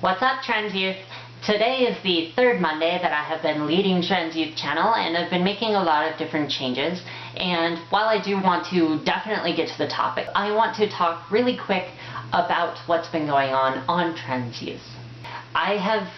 What's up, Trans Youth? Today is the third Monday that I have been leading Trans Youth channel, and I've been making a lot of different changes. And while I do want to definitely get to the topic, I want to talk really quick about what's been going on Trans Youth. I have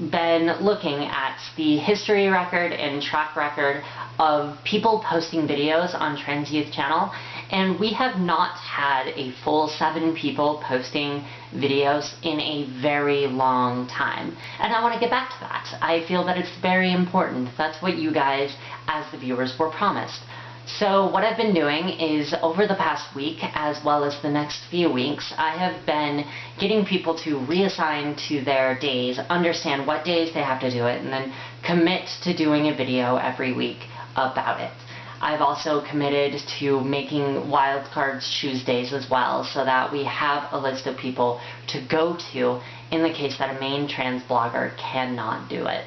been looking at the history record and track record of people posting videos on Trans Youth channel, and we have not had a full 7 people posting videos in a very long time. And I want to get back to that. I feel that it's very important. That's what you guys, as the viewers, were promised. So what I've been doing is, over the past week, as well as the next few weeks, I have been getting people to reassign to their days, understand what days they have to do it, and then commit to doing a video every week about it. I've also committed to making wildcards Tuesdays as well, so that we have a list of people to go to in the case that a main trans blogger cannot do it.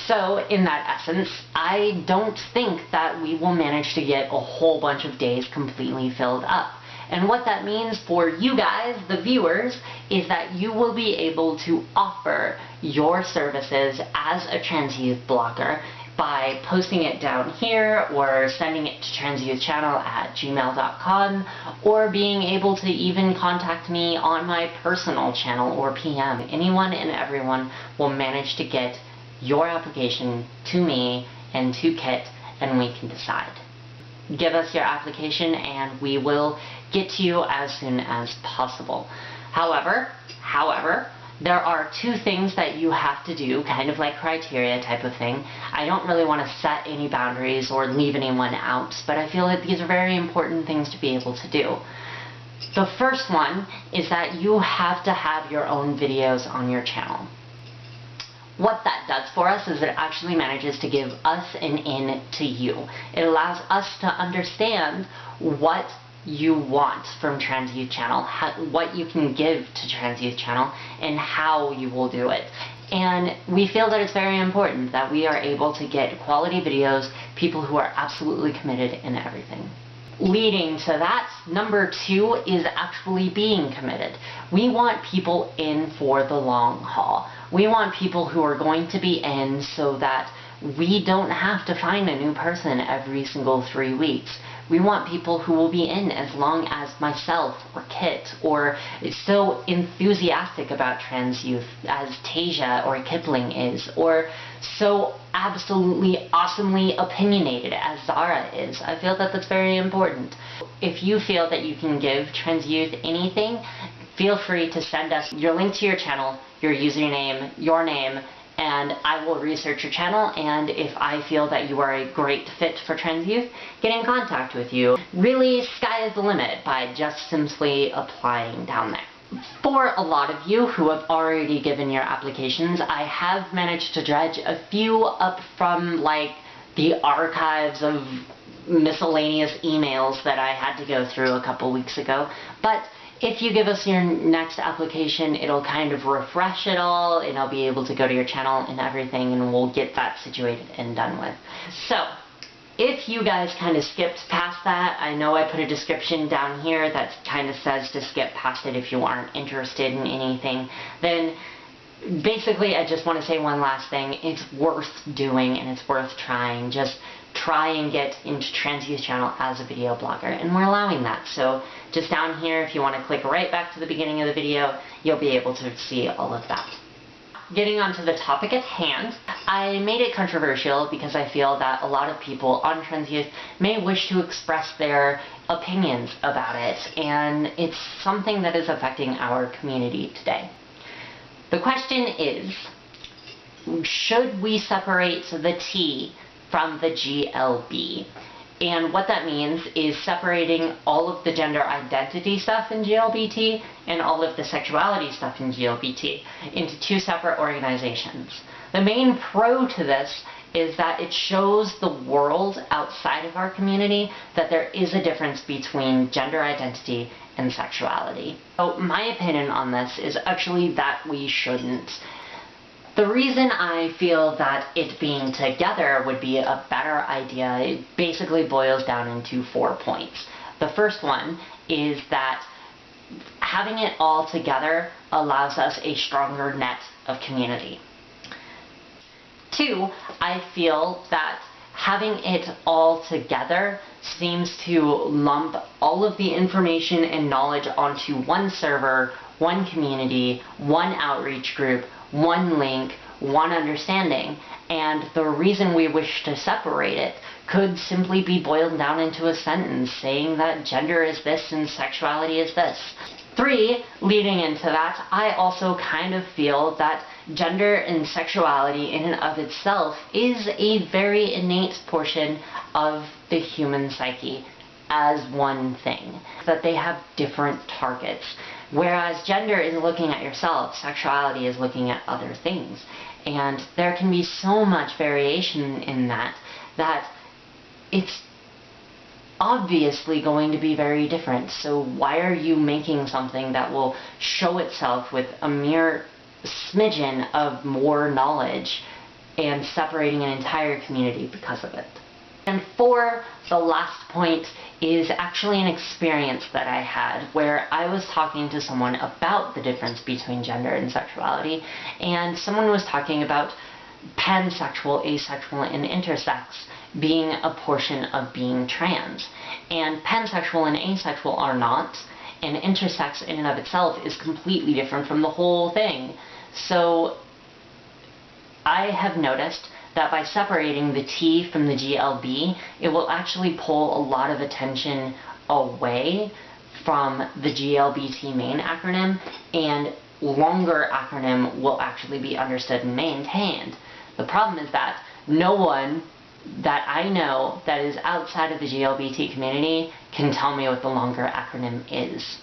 So, in that essence, I don't think that we will manage to get a whole bunch of days completely filled up. And what that means for you guys, the viewers, is that you will be able to offer your services as a Trans Youth blogger by posting it down here, or sending it to transyouthchannel@gmail.com, or being able to even contact me on my personal channel or PM. Anyone and everyone will manage to get your application to me and to Kit, and we can decide. Give us your application and we will get to you as soon as possible. However, there are 2 things that you have to do, kind of like criteria type of thing. I don't really want to set any boundaries or leave anyone out, but I feel like these are very important things to be able to do. The first one is that you have to have your own videos on your channel. What that does for us is it actually manages to give us an in to you. It allows us to understand what you want from Trans Youth channel, what you can give to Trans Youth channel, and how you will do it. And we feel that it's very important that we are able to get quality videos, people who are absolutely committed in everything. Leading to that, number 2 is actually being committed. We want people in for the long haul. We want people who are going to be in so that we don't have to find a new person every single 3 weeks. We want people who will be in as long as myself or Kit, or so enthusiastic about Trans Youth as Tasia or Kipling is, or so absolutely awesomely opinionated as Zara is. I feel that that's very important. If you feel that you can give Trans Youth anything, feel free to send us your link to your channel, your username, your name, and I will research your channel, and if I feel that you are a great fit for Trans Youth, get in contact with you. Really, sky is the limit by just simply applying down there. For a lot of you who have already given your applications, I have managed to dredge a few up from like the archives of miscellaneous emails that I had to go through a couple weeks ago, but if you give us your next application, it'll kind of refresh it all, and I'll be able to go to your channel and everything, and we'll get that situated and done with. So, if you guys kind of skipped past that, I know I put a description down here that kind of says to skip past it if you aren't interested in anything, then basically I just want to say one last thing. It's worth doing and it's worth trying. Just try and get into Trans Youth channel as a video blogger, and we're allowing that. So just down here, if you want to click right back to the beginning of the video, you'll be able to see all of that. Getting onto the topic at hand, I made it controversial because I feel that a lot of people on Trans Youth may wish to express their opinions about it, and it's something that is affecting our community today. The question is, should we separate the T from the GLB? And what that means is separating all of the gender identity stuff in GLBT and all of the sexuality stuff in GLBT into 2 separate organizations. The main pro to this is that it shows the world outside of our community that there is a difference between gender identity and sexuality. So my opinion on this is actually that we shouldn't. The reason I feel that it being together would be a better idea, it basically boils down into 4 points. The first one is that having it all together allows us a stronger net of community. 2, I feel that having it all together seems to lump all of the information and knowledge onto one server, one community, one outreach group, one link, one understanding, and the reason we wish to separate it could simply be boiled down into a sentence saying that gender is this and sexuality is this. 3, leading into that, I also kind of feel that gender and sexuality in and of itself is a very innate portion of the human psyche as one thing, that they have different targets. Whereas gender is looking at yourself, sexuality is looking at other things. And there can be so much variation in that it's obviously going to be very different. So why are you making something that will show itself with a mere smidgen of more knowledge and separating an entire community because of it? And 4, the last point, is actually an experience that I had where I was talking to someone about the difference between gender and sexuality, and someone was talking about pansexual, asexual, and intersex being a portion of being trans. And pansexual and asexual are not, and intersex in and of itself is completely different from the whole thing. So I have noticed that by separating the T from the GLB, it will actually pull a lot of attention away from the GLBT main acronym, and longer acronym will actually be understood and maintained. The problem is that no one that I know that is outside of the GLBT community can tell me what the longer acronym is.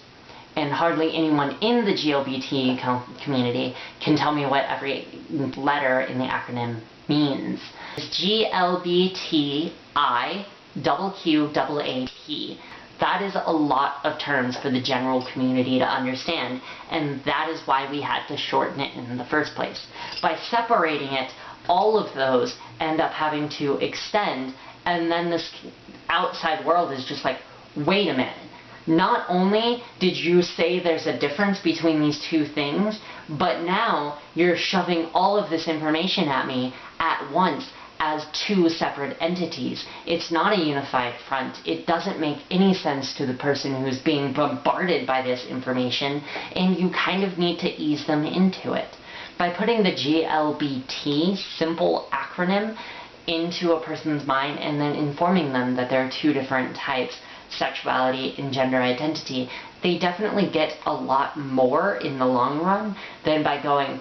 And hardly anyone in the GLBT community can tell me what every letter in the acronym means. GLBT IQQAT. That is a lot of terms for the general community to understand, and that is why we had to shorten it in the first place. By separating it, all of those end up having to extend, and then this outside world is just like, wait a minute. Not only did you say there's a difference between these two things, but now you're shoving all of this information at me at once as two separate entities. It's not a unified front. It doesn't make any sense to the person who's being bombarded by this information, and you kind of need to ease them into it. By putting the GLBT simple acronym into a person's mind and then informing them that there are two different types, sexuality and gender identity, they definitely get a lot more in the long run than by going,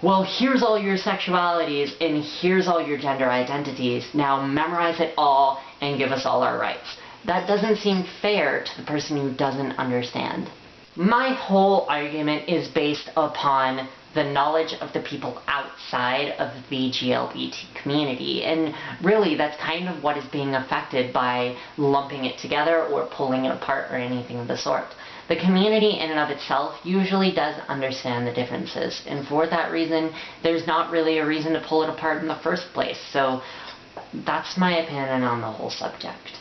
well, here's all your sexualities and here's all your gender identities. Now memorize it all and give us all our rights. That doesn't seem fair to the person who doesn't understand. My whole argument is based upon the knowledge of the people outside of the GLBT community, and really that's kind of what is being affected by lumping it together or pulling it apart or anything of the sort. The community in and of itself usually does understand the differences, and for that reason there's not really a reason to pull it apart in the first place. So that's my opinion on the whole subject.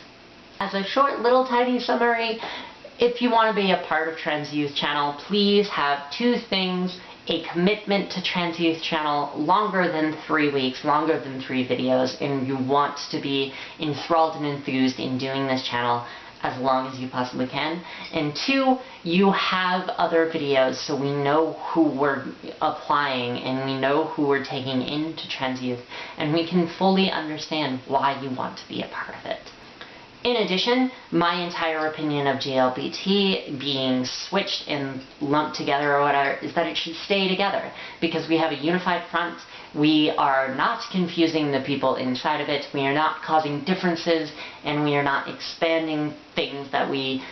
As a short little tiny summary, if you want to be a part of Trans Youth Channel, please have two things: a commitment to Trans Youth Channel longer than 3 weeks, longer than 3 videos, and you want to be enthralled and enthused in doing this channel as long as you possibly can. And 2, you have other videos so we know who we're applying and we know who we're taking into Trans Youth, and we can fully understand why you want to be a part of it. In addition, my entire opinion of GLBT being switched and lumped together or whatever is that it should stay together, because we have a unified front. We are not confusing the people inside of it, we are not causing differences, and we are not expanding things that we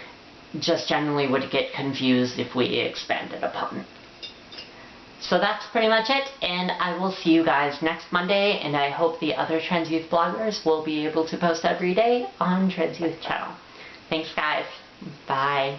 just generally would get confused if we expanded upon. So that's pretty much it, and I will see you guys next Monday, and I hope the other Trans Youth bloggers will be able to post every day on Trans Youth Channel. Thanks guys. Bye.